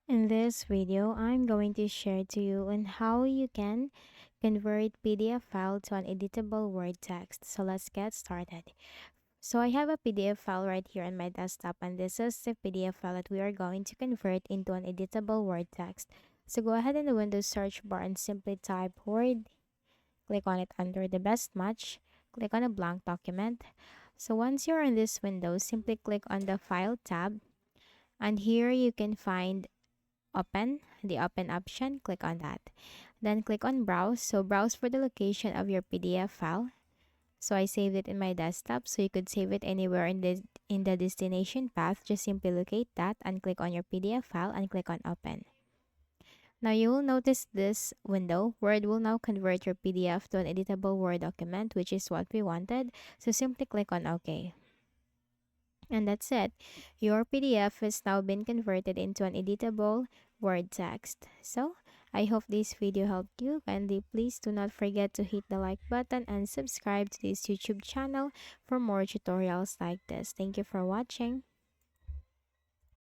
In this video, I'm going to share to you on how you can convert PDF file to an editable Word text. So let's get started. So I have a PDF file right here on my desktop, and this is the PDF file that we are going to convert into an editable Word text. So go ahead in the Windows search bar and simply type Word, click on it under the best match, click on a blank document. So once you're in this window, simply click on the File tab, and here you can find the open option, click on that. Then click on browse. So browse for the location of your PDF file. So I saved it in my desktop, so you could save it anywhere in the destination path. Just simply locate that and click on your PDF file and click on open. Now you will notice this window where it will now convert your PDF to an editable Word document, which is what we wanted. So simply click on OK. And that's it. Your PDF has now been converted into an editable Word text. So, I hope this video helped you. Kindly please do not forget to hit the like button and subscribe to this YouTube channel for more tutorials like this. Thank you for watching.